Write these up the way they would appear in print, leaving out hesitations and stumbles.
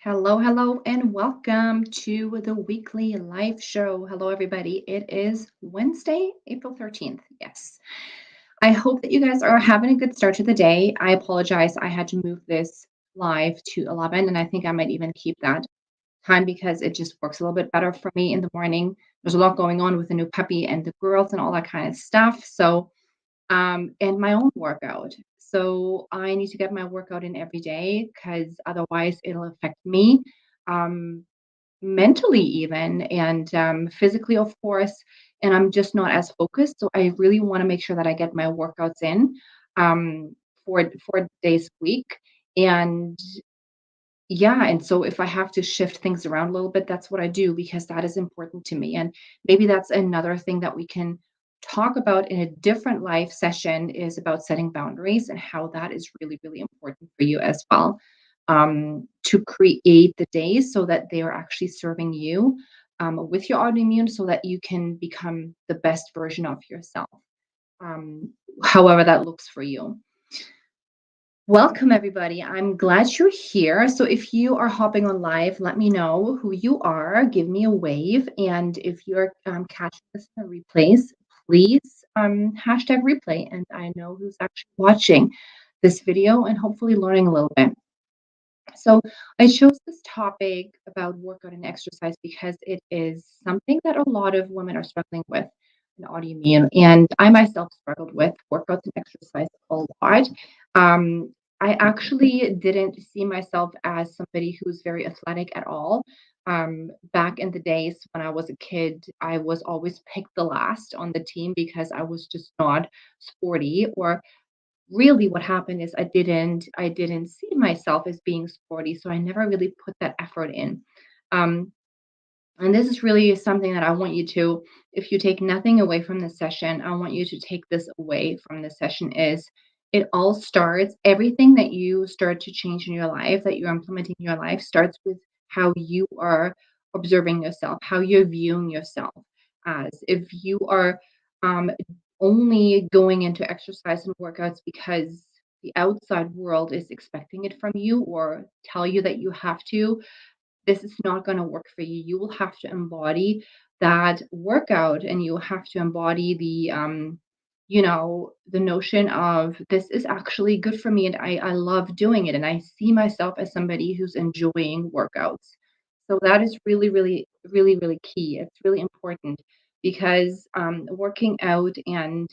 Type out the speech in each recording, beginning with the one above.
Hello, hello, and welcome to the weekly live show. Hello, everybody. It is Wednesday, April 13th. Yes. I hope that you guys are having a good start to the day. I apologize. I had to move this live to 11, and I think I might even keep that time because it just works a little bit better for me in the morning. There's a lot going on with the new puppy and the girls and all that kind of stuff. And my own workout. So I need to get my workout in every day because otherwise it'll affect me um, mentally, even and physically, of course. And I'm just not as focused. So I really want to make sure that I get my workouts in um, for 4 days a week. And yeah, and so if I have to shift things around a little bit, that's what I do because that is important to me. And maybe that's another thing that we can talk about in a different live session is about setting boundaries and how that is really, really important for you as well. To create the days so that they are actually serving you with your autoimmune so that you can become the best version of yourself, um, however that looks for you. Welcome, everybody. I'm glad you're here. So, if you are hopping on live, let me know who you are. Give me a wave. And if you're catching this in the replays, please hashtag replay. And I know who's actually watching this video and hopefully learning a little bit. So, I chose this topic about workout and exercise because it is something that a lot of women are struggling with in autoimmune. And I myself struggled with workouts and exercise a lot. I actually didn't see myself as somebody who's very athletic at all. Back in the days when I was a kid, I was always picked the last on the team because I was just not sporty, or really what happened is I didn't see myself as being sporty, so I never really put that effort in. Um, and this is really something that I want you to, if you take nothing away from this session, I want you to take this away from this session is it all starts, everything that you start to change in your life, that you're implementing in your life, starts with how you are observing yourself, how you're viewing yourself as. If you are um, only going into exercise and workouts because the outside world is expecting it from you or tell you that you have to, this is not going to work for you. You will have to embody that workout and you have to embody the notion of this is actually good for me and I love doing it and I see myself as somebody who's enjoying workouts. So that is really, really, really, really key. It's really important because working out and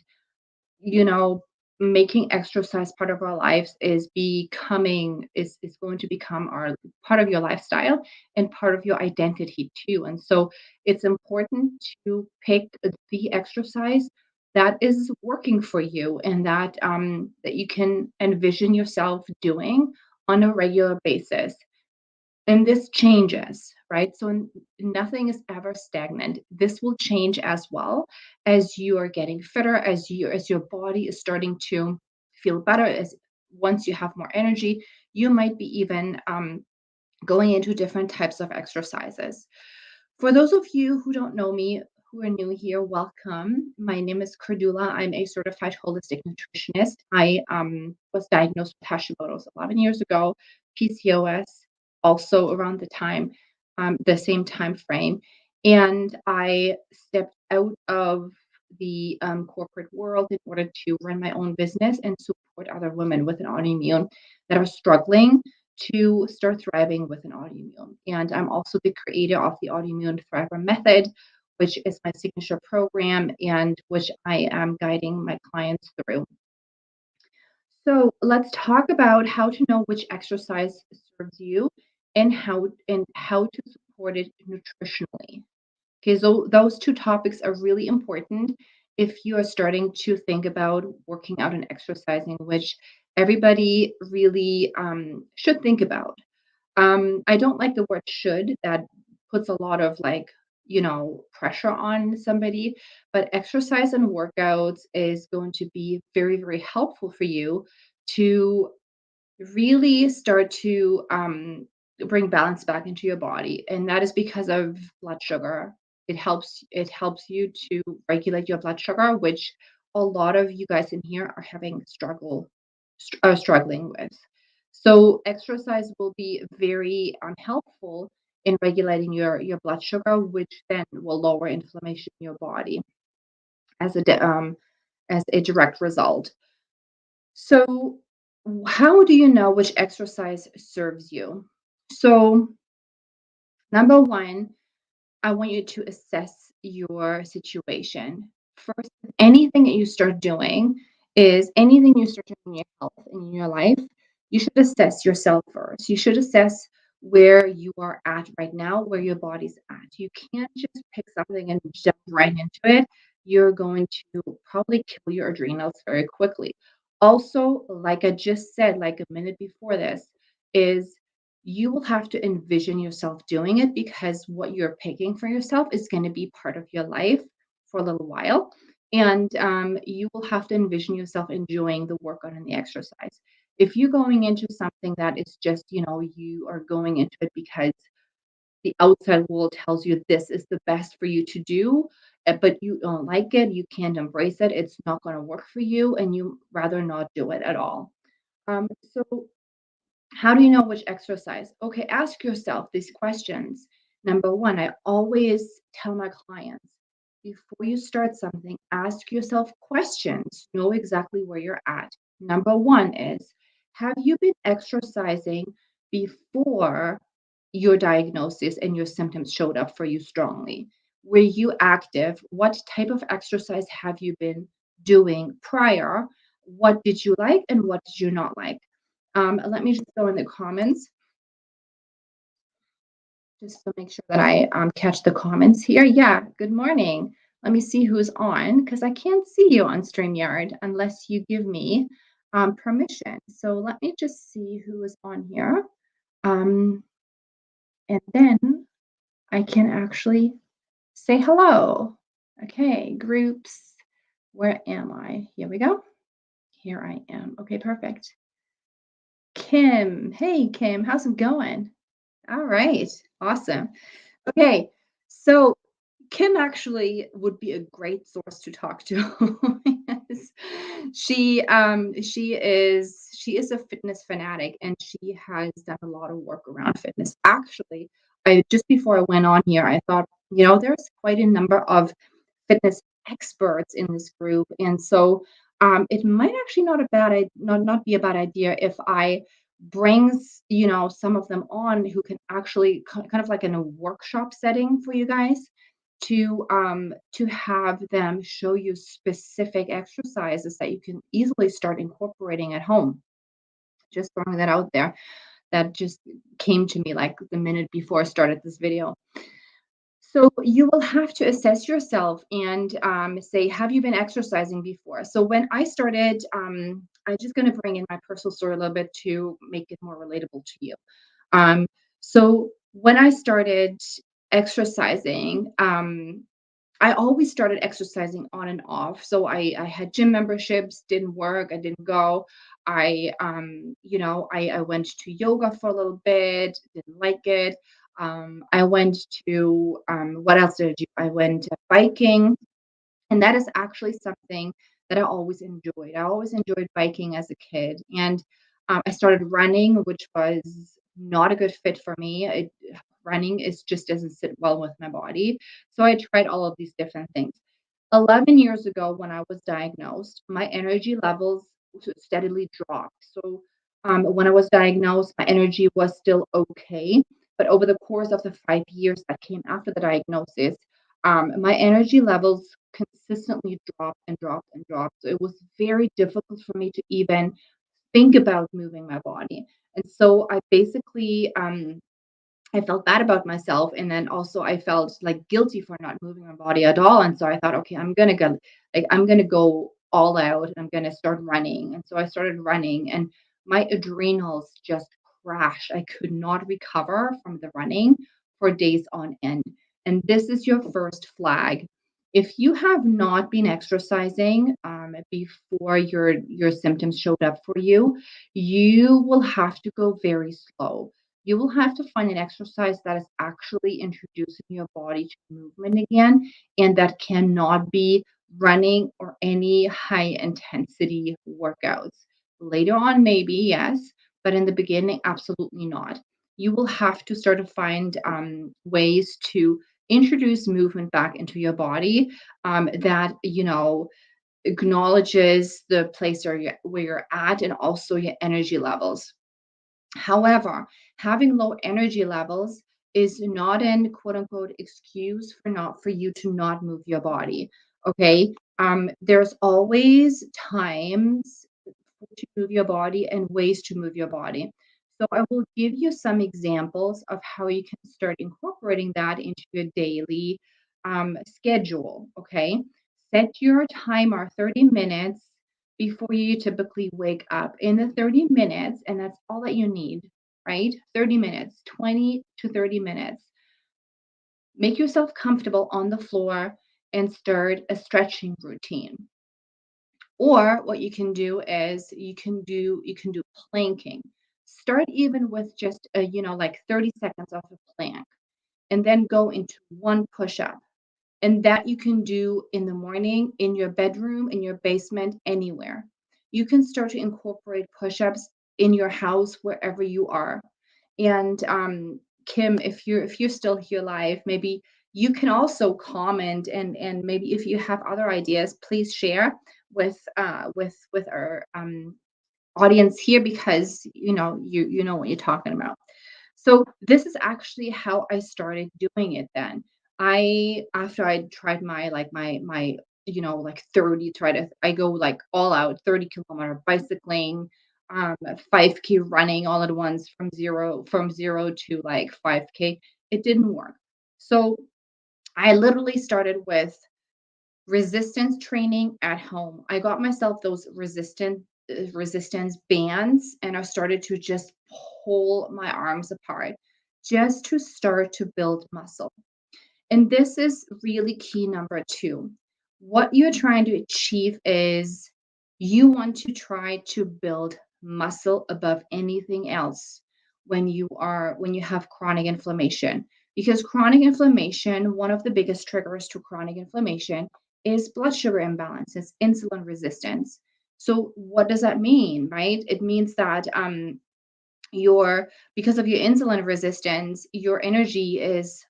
you know, making exercise part of our lives is going to become our part of your lifestyle and part of your identity too. And so it's important to pick the exercise that is working for you and that you can envision yourself doing on a regular basis. And this changes, right? So nothing is ever stagnant. This will change as well as you are getting fitter, as your body is starting to feel better. As once you have more energy, you might be even going into different types of exercises. For those of you who don't know me, who are new here, welcome. My name is Cordula. I'm a certified holistic nutritionist. I was diagnosed with Hashimoto's 11 years ago, PCOS also around the same time frame. And I stepped out of the corporate world in order to run my own business and support other women with an autoimmune that are struggling to start thriving with an autoimmune. And I'm also the creator of the Autoimmune Thriver Method, which is my signature program and which I am guiding my clients through. So let's talk about how to know which exercise serves you and how to support it nutritionally. Okay, so those two topics are really important if you are starting to think about working out and exercising, which everybody really should think about. I don't like the word should. That puts a lot of pressure on somebody, but exercise and workouts is going to be very, very helpful for you to really start to bring balance back into your body. And that is because of blood sugar. It helps you to regulate your blood sugar, which a lot of you guys in here are having struggling with. So exercise will be very helpful in regulating your blood sugar, which then will lower inflammation in your body as as a direct result. So, how do you know which exercise serves you? So, number one, I want you to assess your situation. First, anything that you start doing is anything you start doing in your health in your life, you should assess yourself first. You should assess where you are at right now, where your body's at. You can't just pick something and jump right into it. You're going to probably kill your adrenals very quickly. Also, like I just said, like a minute before this, is you will have to envision yourself doing it because what you're picking for yourself is going to be part of your life for a little while. And you will have to envision yourself enjoying the workout and the exercise. If you're going into something that is just, you are going into it because the outside world tells you this is the best for you to do, but you don't like it, you can't embrace it, it's not going to work for you, and you rather not do it at all. So how do you know which exercise? Okay, ask yourself these questions. Number one, I always tell my clients before you start something, ask yourself questions. Know exactly where you're at. Number one is, have you been exercising before your diagnosis and your symptoms showed up for you strongly? Were you active? What type of exercise have you been doing prior? What did you like and what did you not like? Let me just go in the comments just to make sure that I catch the comments here. Yeah, good morning. Let me see who's on because I can't see you on StreamYard unless you give me permission. So let me just see who is on here. Um, and then I can actually say hello. Okay, groups. Where am I? Here we go. Here I am. Okay, perfect. Kim. Hey, Kim. How's it going? All right. Awesome. Okay. So Kim actually would be a great source to talk to. Yes. She is a fitness fanatic and she has done a lot of work around fitness. Actually, I just before I went on here, I thought, there's quite a number of fitness experts in this group. And so it might actually not be a bad idea if I brings some of them on who can actually kind of like in a workshop setting for you guys to have them show you specific exercises that you can easily start incorporating at home. Just throwing that out there. That just came to me like the minute before I started this video. So you will have to assess yourself and say, have you been exercising before? So when I started, I'm just going to bring in my personal story a little bit to make it more relatable to you. Um, so when I started exercising, I always started exercising on and off. So I had gym memberships, didn't work, I didn't go. I went to yoga for a little bit, didn't like it. I went to what else did I do? I went biking, and that is actually something that I always enjoyed. I always enjoyed biking as a kid, and I started running, which was not a good fit for me. Running is just doesn't sit well with my body. So I tried all of these different things. 11 years ago, when I was diagnosed, my energy levels steadily dropped. So when I was diagnosed, my energy was still okay. But over the course of the 5 years that came after the diagnosis, my energy levels consistently dropped and dropped and dropped. So it was very difficult for me to even think about moving my body. And so I basically I felt bad about myself, and then also I felt like guilty for not moving my body at all. And so I thought, okay, I'm gonna go all out, and I'm gonna start running. And so I started running, and my adrenals just crashed. I could not recover from the running for days on end. And this is your first flag. If you have not been exercising before your symptoms showed up for you, you will have to go very slow. You will have to find an exercise that is actually introducing your body to movement again, and that cannot be running or any high intensity workouts. Later on, maybe, yes, but in the beginning, absolutely not. You will have to start to find ways to introduce movement back into your body that, acknowledges the place where you're at and also your energy levels. However, having low energy levels is not an quote unquote excuse for you to not move your body. Okay. There's always times to move your body and ways to move your body. So I will give you some examples of how you can start incorporating that into your daily schedule. Okay. Set your timer 30 minutes before you typically wake up. In the 30 minutes, and that's all that you need, right? 30 minutes, 20 to 30 minutes. Make yourself comfortable on the floor and start a stretching routine. Or what you can do is you can do planking. Start even with just like 30 seconds of a plank and then go into one push-up. And that you can do in the morning, in your bedroom, in your basement, anywhere. You can start to incorporate push-ups in your house wherever you are. And Kim, if you're still here live, maybe you can also comment and maybe if you have other ideas, please share with our audience here because you know what you're talking about. So this is actually how I started doing it then. After I tried my 30 try to I go like all out 30-kilometer bicycling, 5K running all at once from zero to like 5K. It didn't work. So I literally started with resistance training at home. I got myself those resistance bands and I started to just pull my arms apart just to start to build muscle. And this is really key number 2. What you're trying to achieve is you want to try to build muscle above anything else when you have chronic inflammation. Because chronic inflammation, one of the biggest triggers to chronic inflammation is blood sugar imbalance, it's insulin resistance. So what does that mean, right? It means that your because of your insulin resistance, your energy is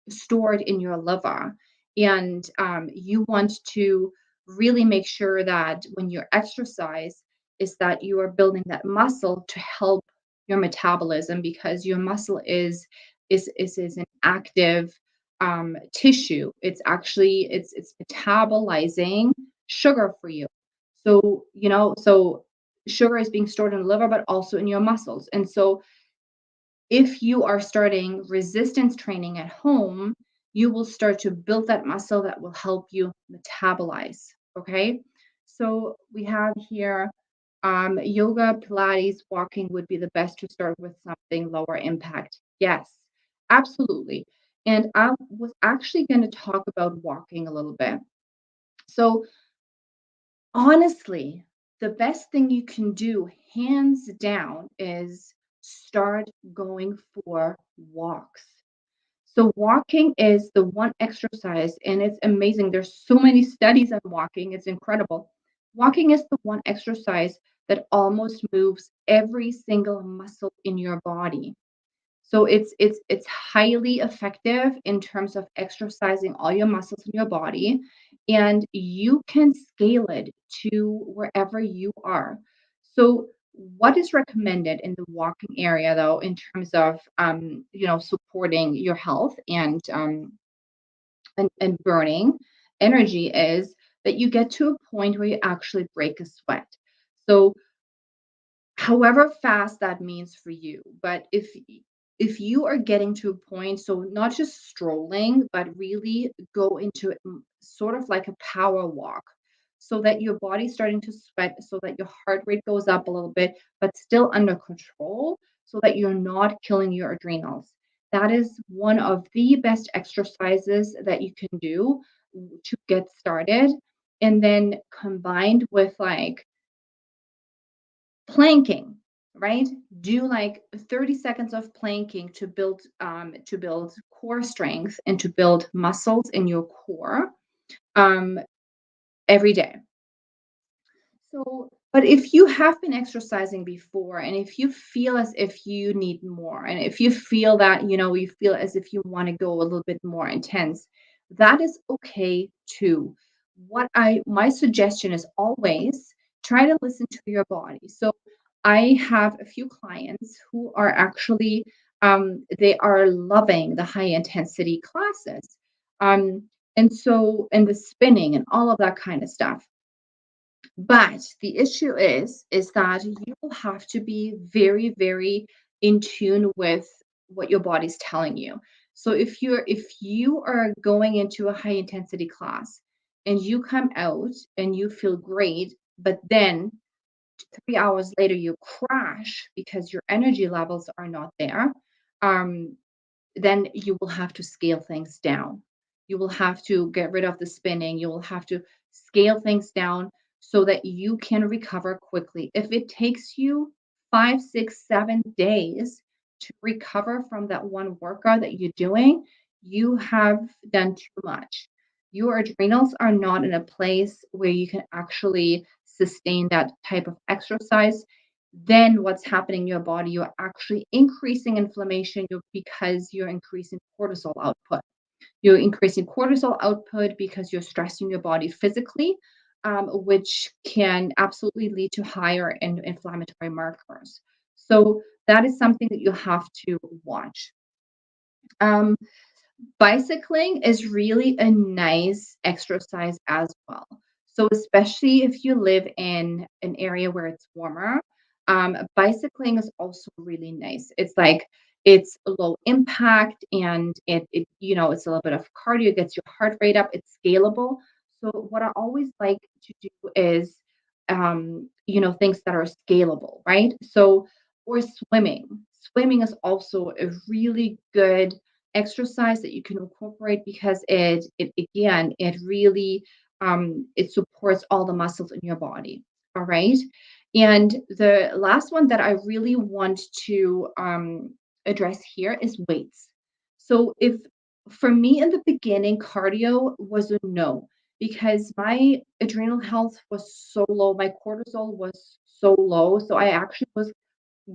stored in your liver. And you want to really make sure that when you exercise, is that you are building that muscle to help your metabolism because your muscle is an active tissue. It's actually it's metabolizing sugar for you. So sugar is being stored in the liver, but also in your muscles. And so if you are starting resistance training at home, you will start to build that muscle that will help you metabolize. Okay. So we have here yoga, Pilates, walking would be the best to start with something lower impact. Yes, absolutely. And I was actually going to talk about walking a little bit. So honestly, the best thing you can do, hands down, is start going for walks. So walking is the one exercise, and it's amazing. There's so many studies on walking. It's incredible. Walking is the one exercise that almost moves every single muscle in your body. So it's highly effective in terms of exercising all your muscles in your body, and you can scale it to wherever you are. So what is recommended in the walking area though in terms of supporting your health and burning energy is that you get to a point where you actually break a sweat. So however fast that means for you, but if you are getting to a point, so not just strolling but really go into it sort of like a power walk so that your body's starting to sweat so that your heart rate goes up a little bit but still under control so that you're not killing your adrenals. That is one of the best exercises that you can do to get started, and then combined with like planking, right? Do like 30 seconds of planking to build core strength and to build muscles in your core um every day. So But if you have been exercising before and if you feel as if you need more, and if you feel that, you feel as if you want to go a little bit more intense, that is okay too. My suggestion is always try to listen to your body. So I have a few clients who are actually they are loving the high intensity classes. Um, and the spinning and all of that kind of stuff. But the issue is that you will have to be very, very in tune with what your body's telling you. So if you are going into a high intensity class and you come out and you feel great, but then 3 hours later you crash because your energy levels are not there, um, then you will have to scale things down. You will have to get rid of the spinning. You will have to scale things down so that you can recover quickly. If it takes you 5, 6, 7 days to recover from that one workout that you're doing, you have done too much. Your adrenals are not in a place where you can actually sustain that type of exercise. Then what's happening in your body, you're actually increasing inflammation because you're increasing cortisol output. You're increasing cortisol output because you're stressing your body physically, which can absolutely lead to higher inflammatory markers. So that is something that you have to watch. Um, Bicycling is really a nice exercise as well. So, especially if you live in an area where it's warmer, bicycling is also really nice. It's low impact and it's a little bit of cardio, gets your heart rate up, it's scalable. So, what I always like to do is, things that are scalable, right? So, or swimming. Swimming is also a really good exercise that you can incorporate because it again it really it supports all the muscles in your body. All right. And the last one that I really want to address here is weights. So if for me in the beginning cardio was a no, because my adrenal health was so low, my cortisol was so low, so I actually was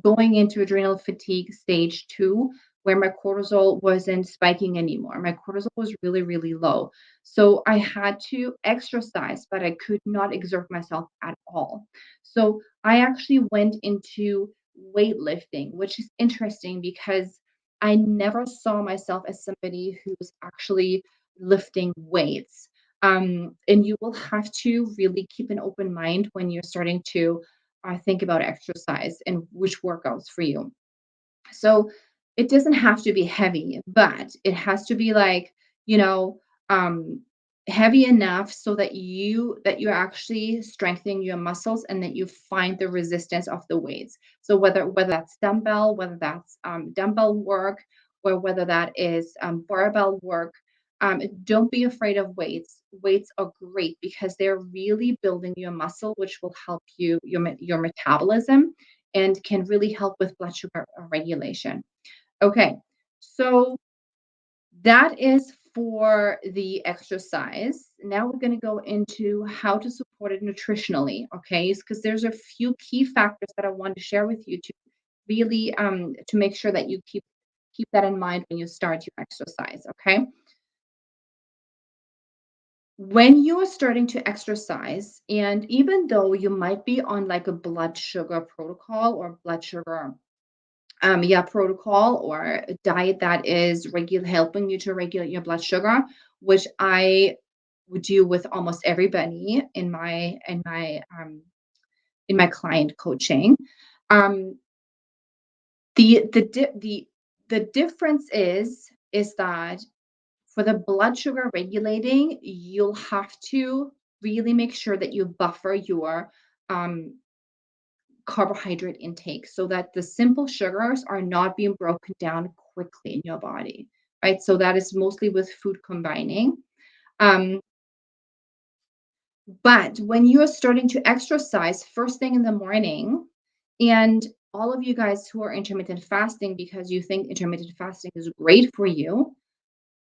going into adrenal fatigue stage 2 where my cortisol wasn't spiking anymore. My cortisol was really, really low. So I had to exercise, but I could not exert myself at all. So I actually went into weightlifting, which is interesting because I never saw myself as somebody who was actually lifting weights. And you will have to really keep an open mind when you're starting to think about exercise and which workouts for you. So it doesn't have to be heavy, but it has to be like, you know, um, heavy enough so that you're actually strengthening your muscles and that you find the resistance of the weights. So whether that's dumbbell, whether that's dumbbell work, or whether that is barbell work, don't be afraid of weights. Weights are great because they're really building your muscle, which will help your metabolism and can really help with blood sugar regulation. Okay, so that is for the exercise. Now we're going to go into how to support it nutritionally, okay? Because there's a few key factors that I want to share with you to really to make sure that you keep that in mind when you start your exercise, okay? When you are starting to exercise, and even though you might be on like a blood sugar protocol or blood sugar protocol or a diet that is helping you to regulate your blood sugar, which I would do with almost everybody in my client coaching. Um, the difference is that for the blood sugar regulating, you'll have to really make sure that you buffer your um, carbohydrate intake so that the simple sugars are not being broken down quickly in your body, right? So that is mostly with food combining. Um, but when you are starting to exercise first thing in the morning, and all of you guys who are intermittent fasting because you think intermittent fasting is great for you,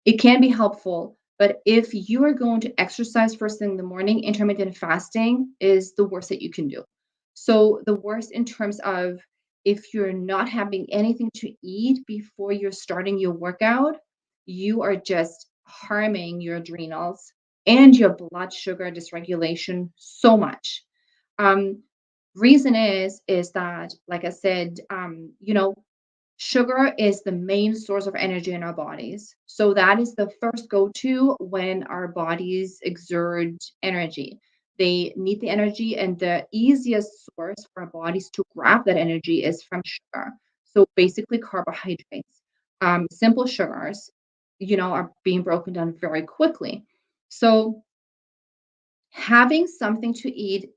it can be helpful. But if you are going to exercise first thing in the morning, intermittent fasting is the worst that you can do. So the worst in terms of if you're not having anything to eat before you're starting your workout, you are just harming your adrenals and your blood sugar dysregulation so much. Um, reason is that, like I said, sugar is the main source of energy in our bodies. So that is the first go-to when our bodies exert energy. They need the energy, and the easiest source for our bodies to grab that energy is from sugar. So basically, carbohydrates, simple sugars, are being broken down very quickly. So having something to eat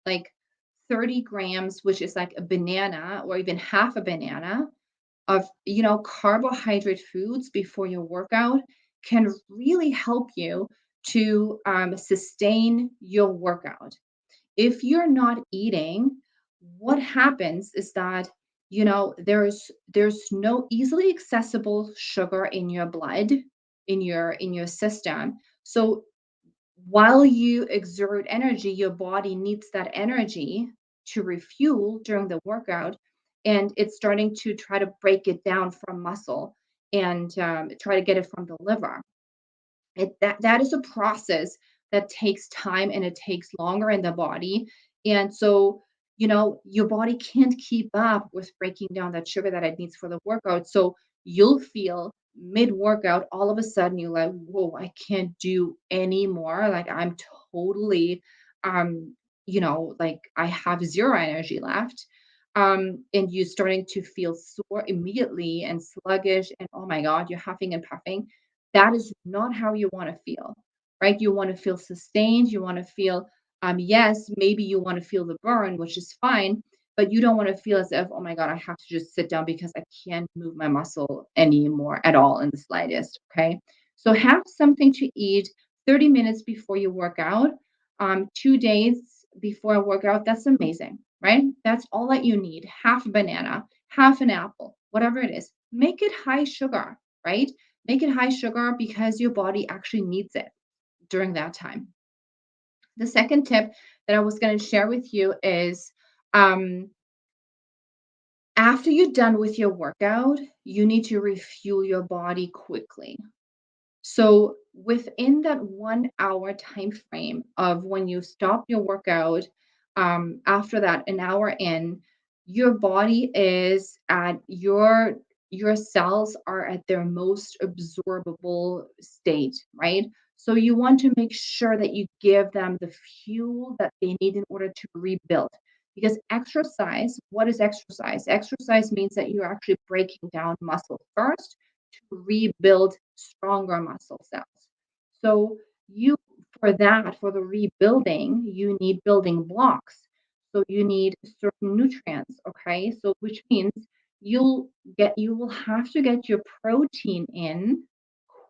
like 30 grams, which is like a banana or even half a banana of, carbohydrate foods before your workout can really help you to sustain your workout. If you're not eating, what happens is that there's no easily accessible sugar in your blood, in your system. So while you exert energy, your body needs that energy to refuel during the workout, and it's starting to try to break it down from muscle and try to get it from the liver. That is a process that takes time and it takes longer in the body. And so, your body can't keep up with breaking down that sugar that it needs for the workout. So you'll feel mid-workout, all of a sudden you're like, whoa, I can't do any more. Like I'm totally like I have zero energy left. And you starting to feel sore immediately and sluggish, and oh my God, you're huffing and puffing. That is not how you want to feel, right? You want to feel sustained. You want to feel, yes, maybe you want to feel the burn, which is fine, but you don't want to feel as if, oh my God, I have to just sit down because I can't move my muscle anymore at all in the slightest. Okay. So have something to eat 30 minutes before you work out, 2 days before a workout. That's amazing, right? That's all that you need. Half a banana, half an apple, whatever it is. Make it high sugar, right? Make it high sugar because your body actually needs it during that time. The second tip that I was going to share with you is um, after you're done with your workout, you need to refuel your body quickly. So within that 1 hour time frame of when you stop your workout, after that, an hour in, your body is at your cells are at their most absorbable state, right? So you want to make sure that you give them the fuel that they need in order to rebuild. Because exercise, what is exercise? Exercise means that you're actually breaking down muscle first to rebuild stronger muscle cells. So you for the rebuilding, you need building blocks. So you need certain nutrients, okay? So which means you will have to get your protein in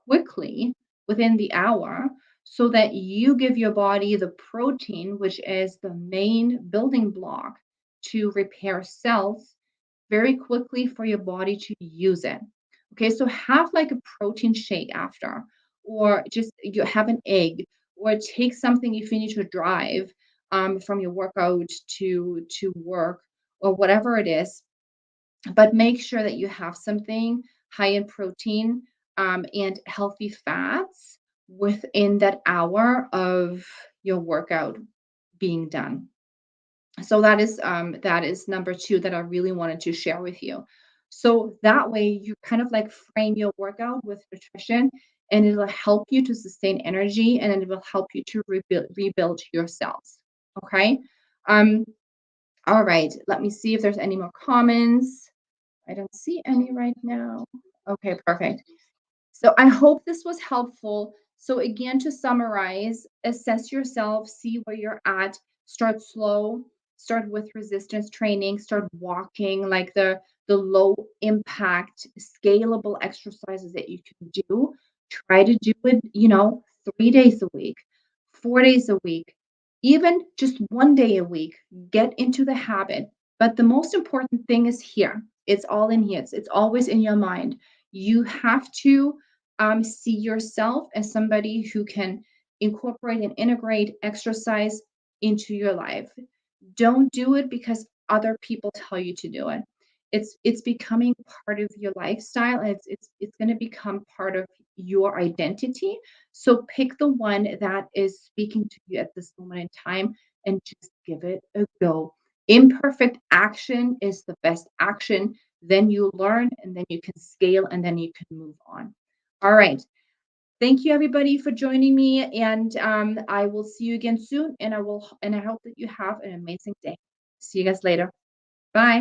quickly within the hour so that you give your body the protein, which is the main building block to repair cells very quickly for your body to use it. Okay, so have like a protein shake after, or just you have an egg, or take something if you need to drive from your workout to work or whatever it is. But make sure that you have something high in protein and healthy fats within that hour of your workout being done. So that is number two that I really wanted to share with you. So that way you kind of like frame your workout with nutrition, and it'll help you to sustain energy, and it will help you to rebuild your cells. Okay. Um, all right. Let me see if there's any more comments. I don't see any right now. Okay, perfect. So I hope this was helpful. So again, to summarize, assess yourself, see where you're at, start slow, start with resistance training, start walking, like the low impact, scalable exercises that you can do. Try to do it, 3 days a week, 4 days a week, even just 1 day a week. Get into the habit. But the most important thing is here. It's all in here. It's always in your mind. You have to see yourself as somebody who can incorporate and integrate exercise into your life. Don't do it because other people tell you to do it. It's becoming part of your lifestyle, and it's going to become part of your identity. So pick the one that is speaking to you at this moment in time and just give it a go. Imperfect action is the best action. Then you learn and then you can scale and then you can move on. All right. Thank you everybody for joining me, and I will see you again soon, and I hope that you have an amazing day. See you guys later.